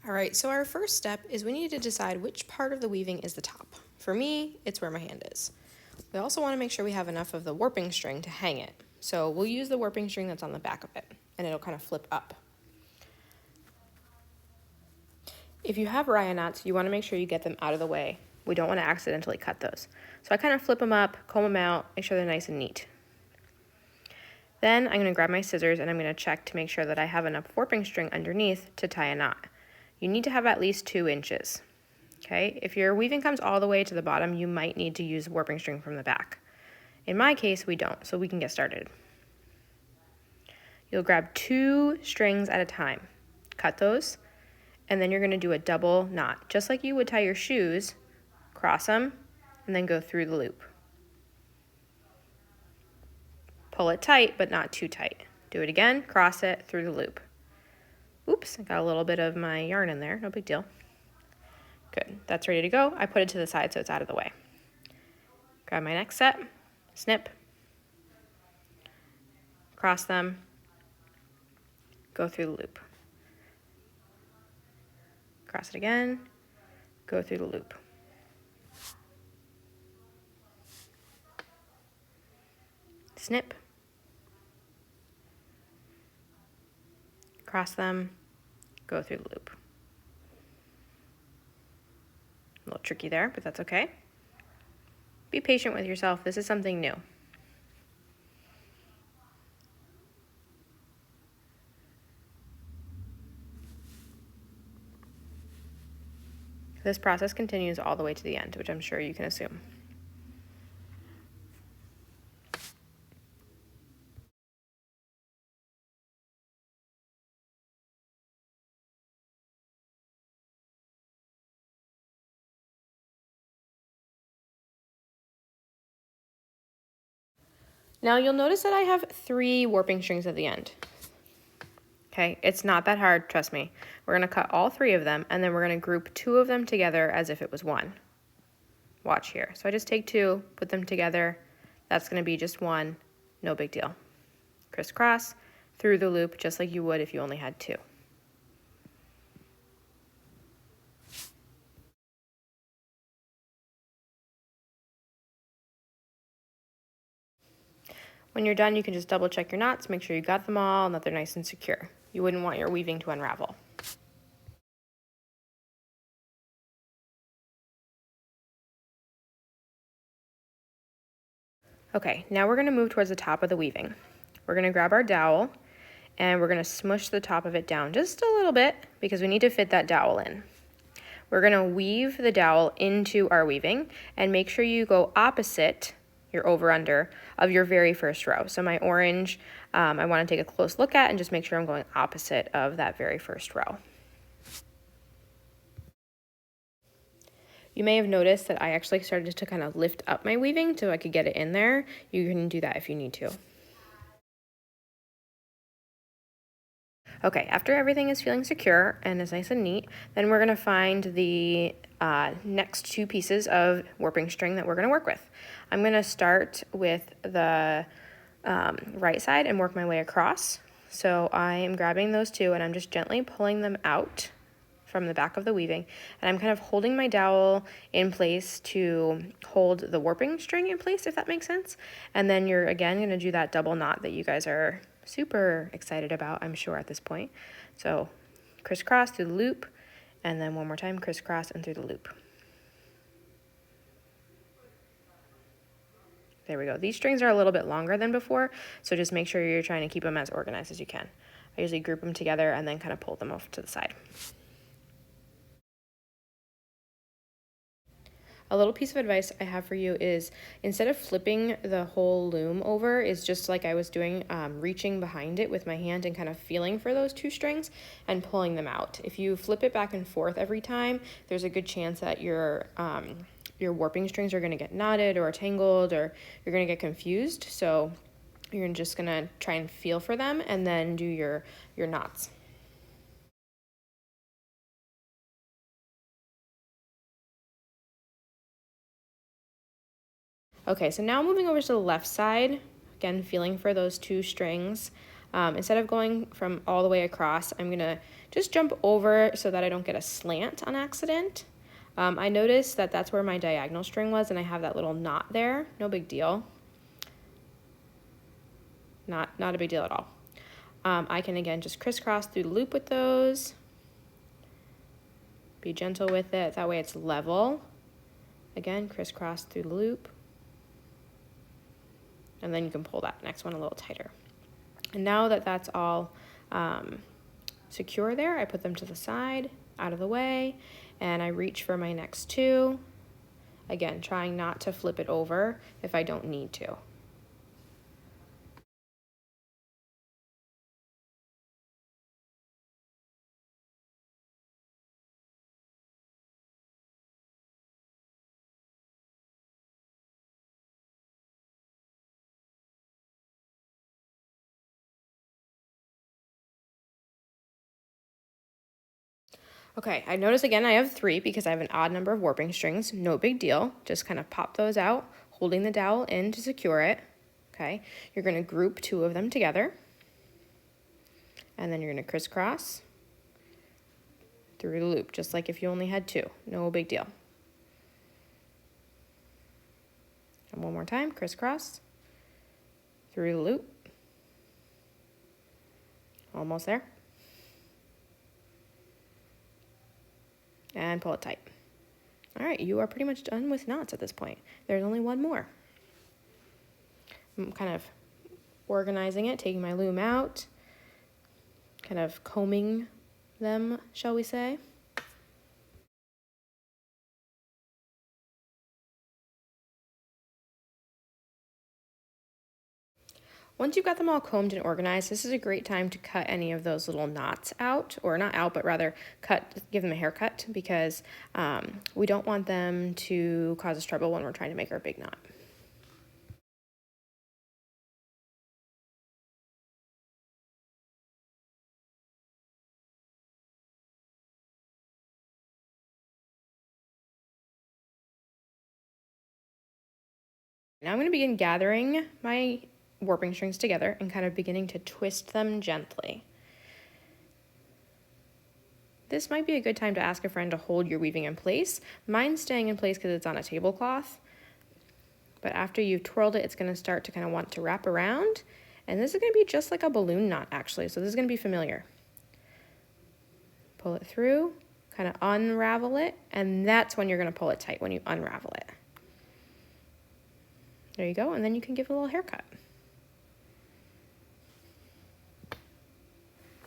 All right, so our first step is we need to decide which part of the weaving is the top. For me, it's where my hand is. We also want to make sure we have enough of the warping string to hang it. So we'll use the warping string that's on the back of it, and it'll kind of flip up. If you have raya knots, you want to make sure you get them out of the way. We don't want to accidentally cut those. So I kind of flip them up, comb them out, make sure they're nice and neat. Then I'm going to grab my scissors and I'm going to check to make sure that I have enough warping string underneath to tie a knot. You need to have at least 2 inches. Okay, if your weaving comes all the way to the bottom, you might need to use warping string from the back. In my case, we don't, so we can get started. You'll grab 2 strings at a time, cut those, and then you're going to do a double knot, just like you would tie your shoes, cross them, and then go through the loop. Pull it tight, but not too tight. Do it again, cross it through the loop. Oops, I got a little bit of my yarn in there, no big deal. Good, that's ready to go. I put it to the side so it's out of the way. Grab my next set, snip, cross them, go through the loop. Cross it again, go through the loop. Snip, cross them, go through the loop. A little tricky there, but that's okay. Be patient with yourself. This is something new. This process continues all the way to the end, which I'm sure you can assume. Now you'll notice that I have 3 warping strings at the end. Okay, it's not that hard, trust me. We're gonna cut all 3 of them and then we're gonna group 2 of them together as if it was 1. Watch here. So I just take 2, put them together. That's gonna be just 1, no big deal. Crisscross through the loop just like you would if you only had 2. When you're done, you can just double check your knots, make sure you got them all and that they're nice and secure. You wouldn't want your weaving to unravel. Okay, now we're gonna move towards the top of the weaving. We're gonna grab our dowel and we're gonna smush the top of it down just a little bit because we need to fit that dowel in. We're gonna weave the dowel into our weaving and make sure you go opposite your over-under of your very first row. So my orange, I wanna take a close look at and just make sure I'm going opposite of that very first row. You may have noticed that I actually started to kind of lift up my weaving so I could get it in there. You can do that if you need to. Okay, after everything is feeling secure and is nice and neat, then we're gonna find the next 2 pieces of warping string that we're gonna work with. I'm gonna start with the right side and work my way across. So I am grabbing those 2 and I'm just gently pulling them out from the back of the weaving, and I'm kind of holding my dowel in place to hold the warping string in place, if that makes sense. And then you're again going to do that double knot that you guys are super excited about, I'm sure, at this point. So crisscross through the loop, and then one more time, crisscross and through the loop. There we go. These strings are a little bit longer than before, so just make sure you're trying to keep them as organized as you can. I usually group them together and then kind of pull them off to the side. A little piece of advice I have for you is instead of flipping the whole loom over, is just like I was doing, reaching behind it with my hand and kind of feeling for those 2 strings and pulling them out. If you flip it back and forth every time, there's a good chance that your warping strings are going to get knotted or tangled, or you're going to get confused. So you're just going to try and feel for them and then do your knots. Okay, so now moving over to the left side, again, feeling for those 2 strings. Instead of going from all the way across, I'm gonna just jump over so that I don't get a slant on accident. I noticed that that's where my diagonal string was, and I have that little knot there. No big deal. Not a big deal at all. I can again just crisscross through the loop with those. Be gentle with it, that way it's level. Again, crisscross through the loop. And then you can pull that next one a little tighter. And now that that's all secure there, I put them to the side, out of the way, and I reach for my next two. Again, trying not to flip it over if I don't need to. Okay, I notice again I have 3 because I have an odd number of warping strings. No big deal. Just kind of pop those out, holding the dowel in to secure it. Okay, you're going to group 2 of them together. And then you're going to crisscross through the loop, just like if you only had 2. No big deal. And one more time, crisscross through the loop. Almost there. And pull it tight. All right, you are pretty much done with knots at this point. There's only one more. I'm kind of organizing it, taking my loom out, kind of combing them, shall we say. Once you've got them all combed and organized, this is a great time to cut any of those little knots out, or not out, but rather give them a haircut, because we don't want them to cause us trouble when we're trying to make our big knot. Now I'm going to begin gathering my warping strings together and kind of beginning to twist them gently. This might be a good time to ask a friend to hold your weaving in place. Mine's staying in place because it's on a tablecloth, but after you've twirled it, it's going to start to kind of want to wrap around, and this is going to be just like a balloon knot actually, so this is going to be familiar. Pull it through, kind of unravel it, and that's when you're going to pull it tight, when you unravel it. There you go, and then you can give it a little haircut.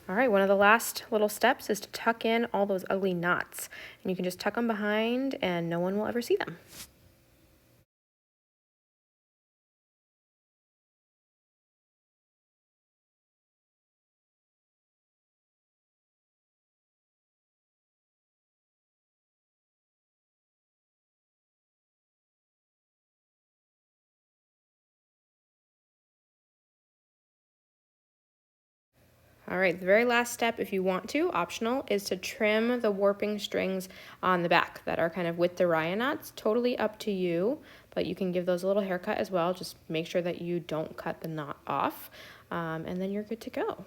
All right, one of the last little steps is to tuck in all those ugly knots. And you can just tuck them behind and no one will ever see them. All right, the very last step, if you want to, optional, is to trim the warping strings on the back that are kind of with the Ryan knots. Totally up to you, but you can give those a little haircut as well. Just make sure that you don't cut the knot off, and then you're good to go.